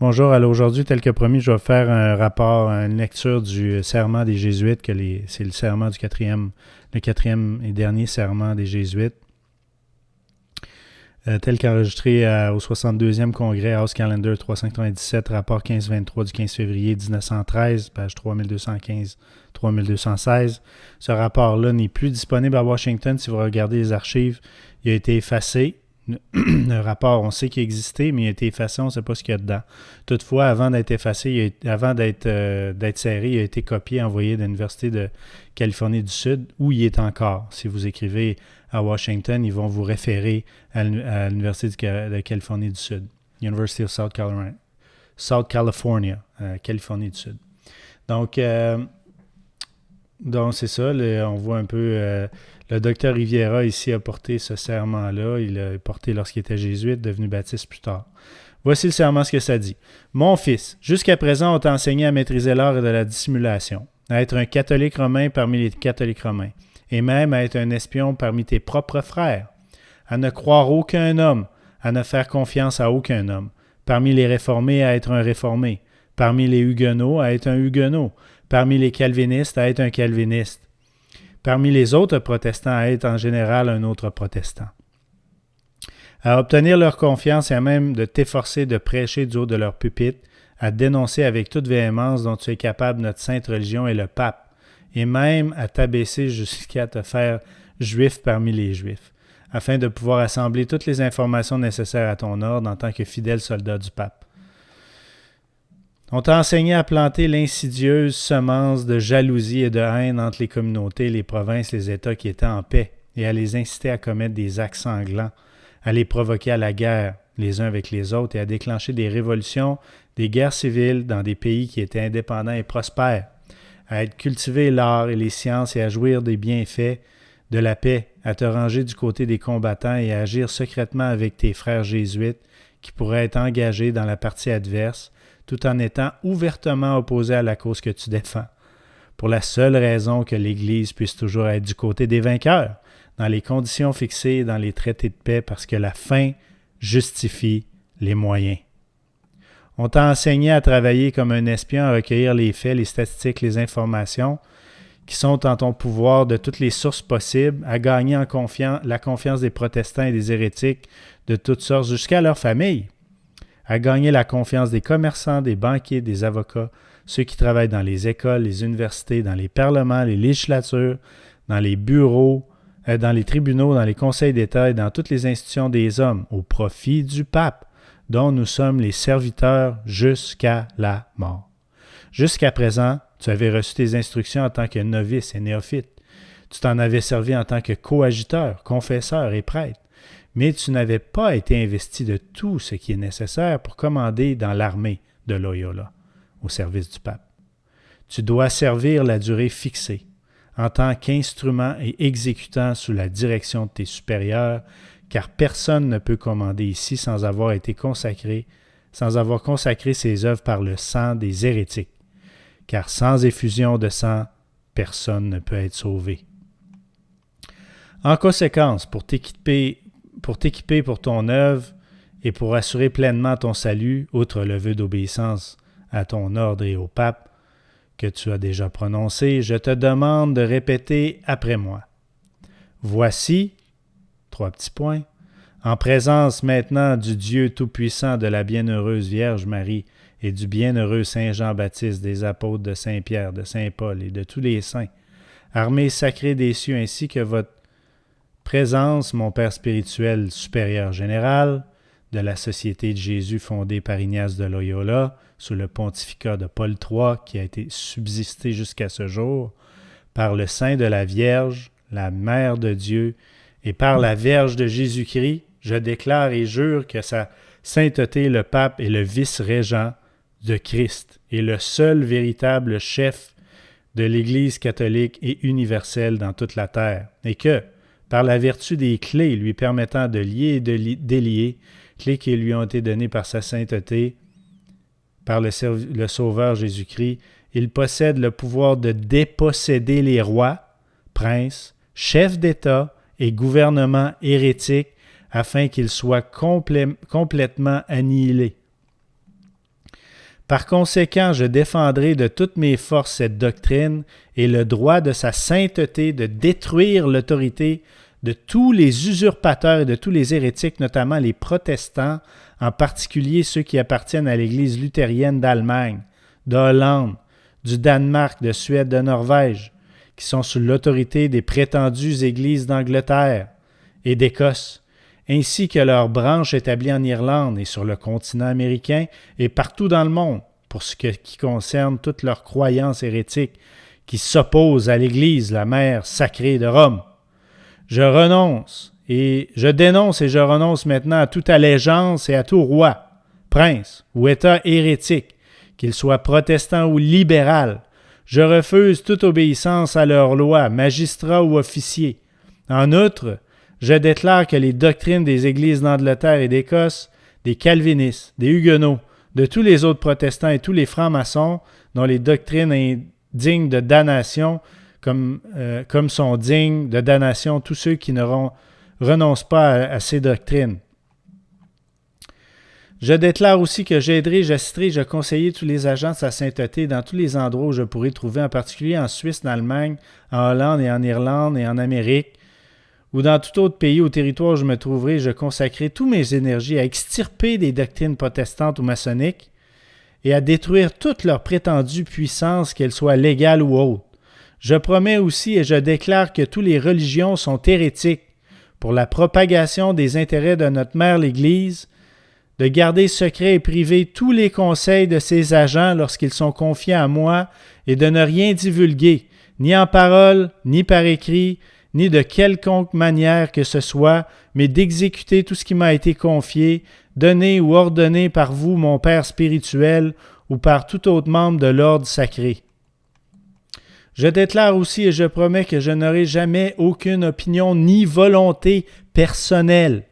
Bonjour, alors aujourd'hui, tel que promis, je vais faire un rapport, une lecture du serment des Jésuites, c'est le serment le quatrième et dernier serment des Jésuites, tel qu'enregistré au 62e congrès House Calendar 397, rapport 1523 du 15 février 1913, page 3215-3216. Ce rapport-là n'est plus disponible à Washington si vous regardez les archives. Il a été effacé. Le rapport, on sait qu'il existait, mais il a été effacé, on ne sait pas ce qu'il y a dedans. Toutefois, avant d'être effacé, avant d'être serré, il a été copié et envoyé de l'Université de Californie du Sud, où il est encore. Si vous écrivez à Washington, ils vont vous référer à l'Université de Californie du Sud. University of South California, Californie du Sud. Donc c'est ça, on voit un peu... le docteur Riviera ici a porté ce serment-là. Il l'a porté lorsqu'il était jésuite, devenu baptiste plus tard. Voici le serment, ce que ça dit. « Mon fils, jusqu'à présent, on t'a enseigné à maîtriser l'art de la dissimulation, à être un catholique romain parmi les catholiques romains, et même à être un espion parmi tes propres frères, à ne croire aucun homme, à ne faire confiance à aucun homme, parmi les réformés à être un réformé, parmi les huguenots à être un huguenot, parmi les calvinistes à être un calviniste, parmi les autres protestants à être en général un autre protestant. À obtenir leur confiance et à même de t'efforcer de prêcher du haut de leur pupitre, à dénoncer avec toute véhémence dont tu es capable notre sainte religion et le pape, et même à t'abaisser jusqu'à te faire juif parmi les juifs, afin de pouvoir assembler toutes les informations nécessaires à ton ordre en tant que fidèle soldat du pape. On t'a enseigné à planter l'insidieuse semence de jalousie et de haine entre les communautés, les provinces, les États qui étaient en paix, et à les inciter à commettre des actes sanglants, à les provoquer à la guerre les uns avec les autres et à déclencher des révolutions, des guerres civiles dans des pays qui étaient indépendants et prospères, à cultiver l'art et les sciences et à jouir des bienfaits de la paix, à te ranger du côté des combattants et à agir secrètement avec tes frères jésuites qui pourraient être engagés dans la partie adverse, tout en étant ouvertement opposé à la cause que tu défends, pour la seule raison que l'Église puisse toujours être du côté des vainqueurs, dans les conditions fixées dans les traités de paix, parce que la fin justifie les moyens. On t'a enseigné à travailler comme un espion, à recueillir les faits, les statistiques, les informations qui sont en ton pouvoir de toutes les sources possibles, à gagner la confiance des protestants et des hérétiques de toutes sortes jusqu'à leur famille, à gagner la confiance des commerçants, des banquiers, des avocats, ceux qui travaillent dans les écoles, les universités, dans les parlements, les législatures, dans les bureaux, dans les tribunaux, dans les conseils d'État et dans toutes les institutions des hommes, au profit du pape, dont nous sommes les serviteurs jusqu'à la mort. Jusqu'à présent, tu avais reçu tes instructions en tant que novice et néophyte. Tu t'en avais servi en tant que coagiteur, confesseur et prêtre. Mais tu n'avais pas été investi de tout ce qui est nécessaire pour commander dans l'armée de Loyola, au service du pape. Tu dois servir la durée fixée, en tant qu'instrument et exécutant sous la direction de tes supérieurs, car personne ne peut commander ici sans avoir consacré ses œuvres par le sang des hérétiques, car sans effusion de sang, personne ne peut être sauvé. En conséquence, pour t'équiper pour ton œuvre et pour assurer pleinement ton salut, outre le vœu d'obéissance à ton ordre et au pape que tu as déjà prononcé, je te demande de répéter après moi. Voici, 3 petits points, en présence maintenant du Dieu Tout-Puissant, de la bienheureuse Vierge Marie et du bienheureux Saint Jean-Baptiste, des apôtres de Saint-Pierre, de Saint-Paul et de tous les saints, armée sacrée des cieux ainsi que votre présence, mon Père spirituel supérieur général, de la Société de Jésus fondée par Ignace de Loyola, sous le pontificat de Paul III, qui a été subsisté jusqu'à ce jour, par le sein de la Vierge, la Mère de Dieu, et par la Vierge de Jésus-Christ, je déclare et jure que sa sainteté, le pape, est le vice-régent de Christ et le seul véritable chef de l'Église catholique et universelle dans toute la terre, et que, par la vertu des clés lui permettant de lier et de délier, clés qui lui ont été données par sa sainteté, par le Sauveur Jésus-Christ, il possède le pouvoir de déposséder les rois, princes, chefs d'État et gouvernements hérétiques afin qu'ils soient complètement annihilés. Par conséquent, je défendrai de toutes mes forces cette doctrine et le droit de sa sainteté de détruire l'autorité de tous les usurpateurs et de tous les hérétiques, notamment les protestants, en particulier ceux qui appartiennent à l'Église luthérienne d'Allemagne, de Hollande, du Danemark, de Suède, de Norvège, qui sont sous l'autorité des prétendues Églises d'Angleterre et d'Écosse, ainsi que leurs branches établies en Irlande et sur le continent américain et partout dans le monde, pour ce qui concerne toutes leurs croyances hérétiques qui s'opposent à l'Église, la mère sacrée de Rome. Je dénonce et je renonce maintenant à toute allégeance et à tout roi, prince ou État hérétique, qu'il soit protestant ou libéral. Je refuse toute obéissance à leurs lois, magistrats ou officiers. En outre, je déclare que les doctrines des églises d'Angleterre et d'Écosse, des calvinistes, des huguenots, de tous les autres protestants et tous les francs-maçons, dont les doctrines sont dignes de damnation, comme sont dignes de damnation tous ceux qui ne renoncent pas à ces doctrines. Je déclare aussi que j'aiderai, j'assisterai, je conseillerai tous les agents de sa sainteté dans tous les endroits où je pourrai trouver, en particulier en Suisse, en Allemagne, en Hollande et en Irlande et en Amérique, ou dans tout autre pays ou territoire où je me trouverai, je consacrerai toutes mes énergies à extirper des doctrines protestantes ou maçonniques et à détruire toute leur prétendue puissance, qu'elle soit légale ou autre. Je promets aussi et je déclare que toutes les religions sont hérétiques pour la propagation des intérêts de notre mère l'Église, de garder secrets et privés tous les conseils de ses agents lorsqu'ils sont confiés à moi et de ne rien divulguer, ni en parole, ni par écrit, ni de quelconque manière que ce soit, mais d'exécuter tout ce qui m'a été confié, donné ou ordonné par vous, mon Père spirituel, ou par tout autre membre de l'ordre sacré. Je déclare aussi et je promets que je n'aurai jamais aucune opinion ni volonté personnelle,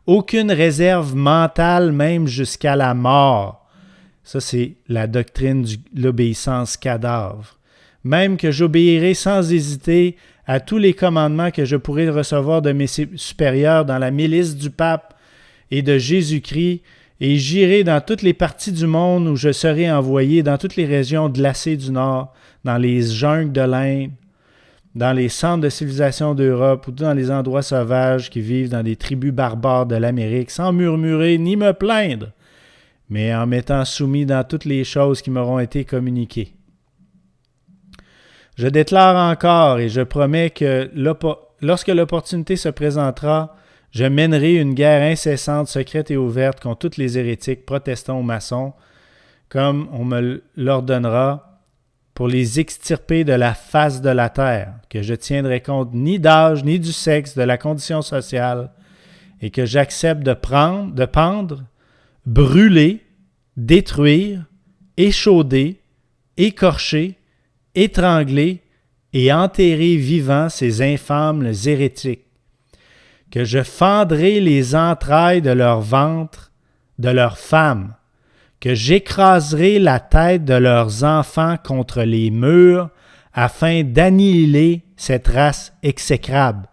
aucune réserve mentale, même jusqu'à la mort. Ça, c'est la doctrine de l'obéissance cadavre. Même que j'obéirai sans hésiter à tous les commandements que je pourrai recevoir de mes supérieurs dans la milice du pape et de Jésus-Christ, et j'irai dans toutes les parties du monde où je serai envoyé, dans toutes les régions glacées du Nord, dans les jungles de l'Inde, dans les centres de civilisation d'Europe ou dans les endroits sauvages qui vivent dans des tribus barbares de l'Amérique, sans murmurer ni me plaindre, mais en m'étant soumis dans toutes les choses qui m'auront été communiquées. Je déclare encore et je promets que lorsque l'opportunité se présentera, je mènerai une guerre incessante, secrète et ouverte contre tous les hérétiques, protestants ou maçons, comme on me l'ordonnera, pour les extirper de la face de la terre, que je tiendrai compte ni d'âge, ni du sexe, de la condition sociale, et que j'accepte de pendre, brûler, détruire, échauder, écorcher, étrangler et enterrer vivants ces infâmes hérétiques, que je fendrai les entrailles de leur ventre, de leurs femmes, que j'écraserai la tête de leurs enfants contre les murs afin d'annihiler cette race exécrable.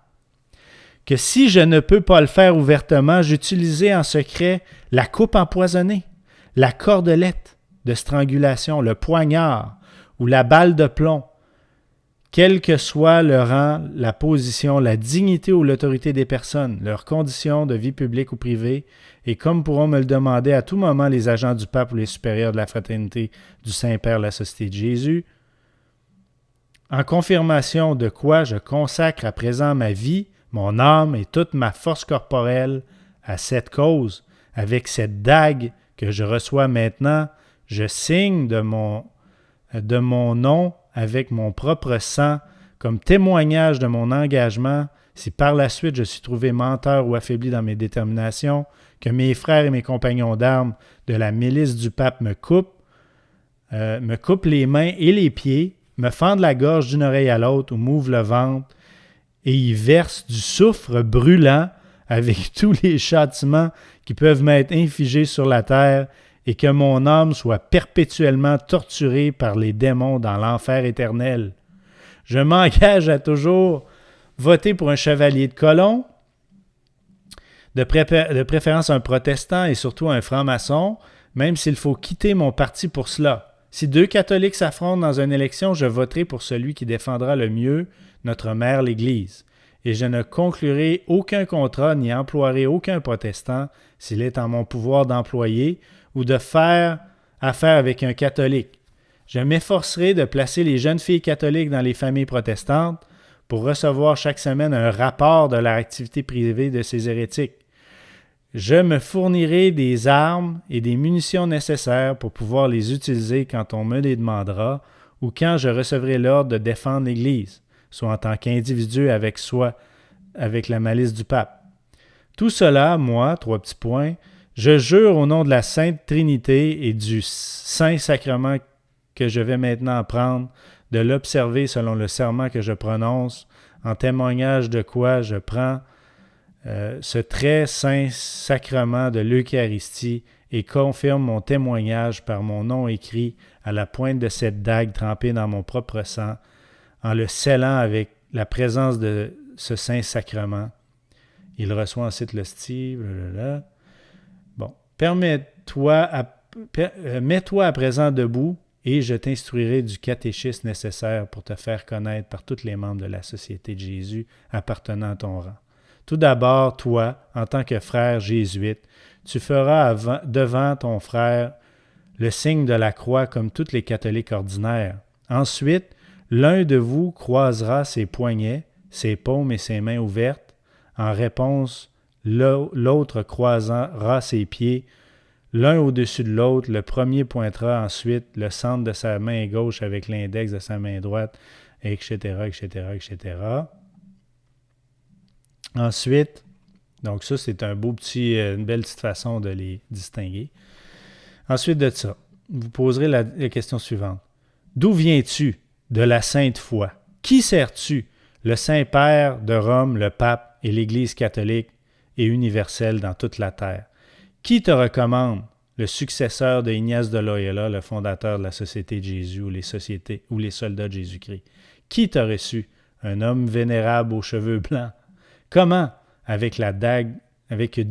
Que si je ne peux pas le faire ouvertement, j'utiliserai en secret la coupe empoisonnée, la cordelette de strangulation, le poignard ou la balle de plomb, quel que soit le rang, la position, la dignité ou l'autorité des personnes, leurs conditions de vie publique ou privée, et comme pourront me le demander à tout moment les agents du pape ou les supérieurs de la fraternité du Saint-Père, la Société de Jésus, en confirmation de quoi je consacre à présent ma vie, mon âme et toute ma force corporelle à cette cause, avec cette dague que je reçois maintenant, je signe de mon nom avec mon propre sang, comme témoignage de mon engagement, si par la suite je suis trouvé menteur ou affaibli dans mes déterminations, que mes frères et mes compagnons d'armes de la milice du pape me coupent les mains et les pieds, me fendent la gorge d'une oreille à l'autre ou m'ouvrent le ventre, et y versent du soufre brûlant avec tous les châtiments qui peuvent m'être infligés sur la terre, et que mon âme soit perpétuellement torturée par les démons dans l'enfer éternel. Je m'engage à toujours voter pour un chevalier de colon, de préférence un protestant et surtout un franc-maçon, même s'il faut quitter mon parti pour cela. Si 2 catholiques s'affrontent dans une élection, je voterai pour celui qui défendra le mieux notre mère l'Église. Et je ne conclurai aucun contrat ni emploierai aucun protestant s'il est en mon pouvoir d'employer ou de faire affaire avec un catholique. Je m'efforcerai de placer les jeunes filles catholiques dans les familles protestantes pour recevoir chaque semaine un rapport de leur activité privée de ces hérétiques. Je me fournirai des armes et des munitions nécessaires pour pouvoir les utiliser quand on me les demandera ou quand je recevrai l'ordre de défendre l'Église, soit en tant qu'individu avec la malice du pape. Tout cela, moi, 3 petits points, je jure au nom de la Sainte Trinité et du Saint-Sacrement que je vais maintenant prendre, de l'observer selon le serment que je prononce, en témoignage de quoi je prends ce très saint sacrement de l'Eucharistie et confirme mon témoignage par mon nom écrit à la pointe de cette dague trempée dans mon propre sang, en le scellant avec la présence de ce saint sacrement. Il reçoit ensuite l'hostie. Bon. Mets-toi à présent debout et je t'instruirai du catéchisme nécessaire pour te faire connaître par tous les membres de la Société de Jésus appartenant à ton rang. Tout d'abord, toi, en tant que frère jésuite, tu feras devant ton frère le signe de la croix comme tous les catholiques ordinaires. Ensuite, l'un de vous croisera ses poignets, ses paumes et ses mains ouvertes. En réponse, l'autre croisera ses pieds, l'un au-dessus de l'autre. Le premier pointera ensuite le centre de sa main gauche avec l'index de sa main droite, etc., etc., etc. Ensuite, donc ça, c'est une belle petite façon de les distinguer. Ensuite de ça, vous poserez la question suivante. D'où viens-tu? De la sainte foi. Qui sers-tu? Le Saint-Père de Rome, le Pape et l'Église catholique et universelle dans toute la terre. Qui te recommande? Le successeur de Ignace de Loyola, le fondateur de la Société de Jésus ou les soldats de Jésus-Christ. Qui t'a reçu? Un homme vénérable aux cheveux blancs. Comment? Avec une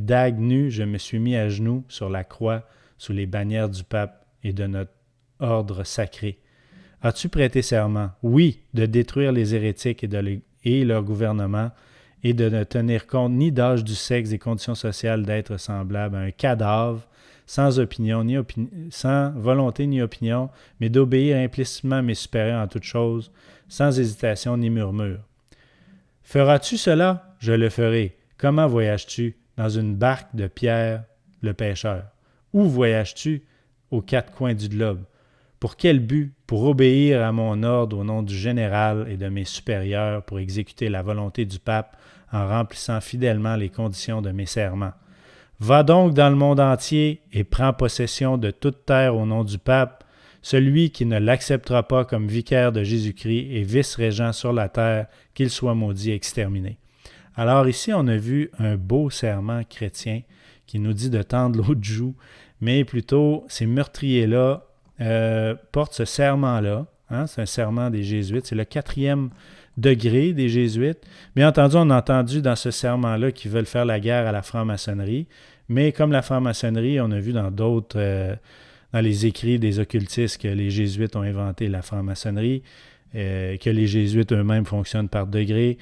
dague nue, je me suis mis à genoux sur la croix sous les bannières du pape et de notre ordre sacré. As-tu prêté serment? Oui, de détruire les hérétiques et leur gouvernement et de ne tenir compte ni d'âge, du sexe, des conditions sociales d'être semblable à un cadavre, sans volonté ni opinion, mais d'obéir implicitement à mes supérieurs en toutes choses, sans hésitation ni murmure. Feras-tu cela? Je le ferai. Comment voyages-tu? Dans une barque de Pierre, le pêcheur. Où voyages-tu? Aux 4 coins du globe. Pour quel but? Pour obéir à mon ordre au nom du général et de mes supérieurs, pour exécuter la volonté du pape en remplissant fidèlement les conditions de mes serments. Va donc dans le monde entier et prends possession de toute terre au nom du pape. Celui qui ne l'acceptera pas comme vicaire de Jésus-Christ et vice-régent sur la terre, qu'il soit maudit et exterminé. Alors ici, on a vu un beau serment chrétien qui nous dit de tendre l'autre joue, mais plutôt ces meurtriers-là portent ce serment-là. Hein, c'est un serment des Jésuites, c'est le 4e degré des Jésuites. Bien entendu, on a entendu dans ce serment-là qu'ils veulent faire la guerre à la franc-maçonnerie, mais comme la franc-maçonnerie, on a vu dans les écrits des occultistes que les Jésuites ont inventé la franc-maçonnerie, que les Jésuites eux-mêmes fonctionnent par degrés.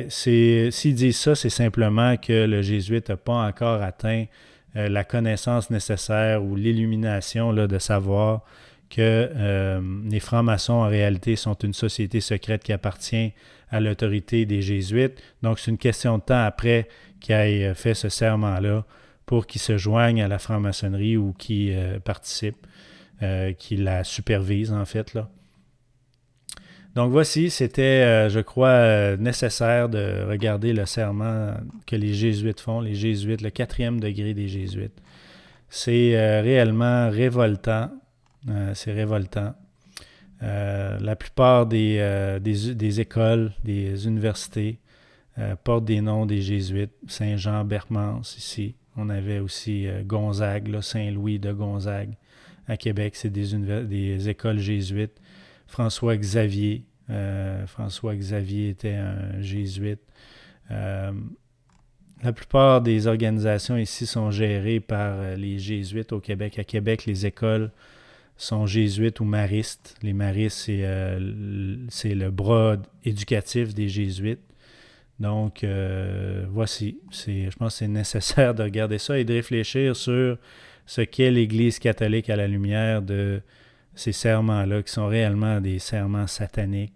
S'ils disent ça, c'est simplement que le Jésuite n'a pas encore atteint la connaissance nécessaire ou l'illumination là, de savoir que les francs-maçons, en réalité, sont une société secrète qui appartient à l'autorité des Jésuites. Donc, c'est une question de temps après qu'ils aient fait ce serment-là pour qu'ils se joignent à la franc-maçonnerie ou qu'ils participent, qu'ils la supervisent, en fait, là. Donc voici, c'était, je crois, nécessaire de regarder le serment que les Jésuites font, les Jésuites, le 4e degré des Jésuites. C'est réellement révoltant. C'est révoltant. La plupart des écoles, des universités portent des noms des Jésuites. Saint-Jean-Bermance ici. On avait aussi Gonzague, là, Saint-Louis de Gonzague. À Québec, c'est des écoles jésuites. François Xavier était un jésuite. La La plupart des organisations ici sont gérées par les jésuites au Québec. À Québec, les écoles sont jésuites ou maristes. Les maristes, c'est le bras éducatif des jésuites. Donc, voici. Je pense que c'est nécessaire de regarder ça et de réfléchir sur ce qu'est l'Église catholique à la lumière de ces serments-là, qui sont réellement des serments sataniques.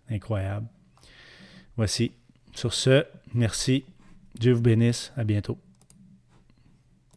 Incroyables. Voici. Sur ce, merci. Dieu vous bénisse. À bientôt.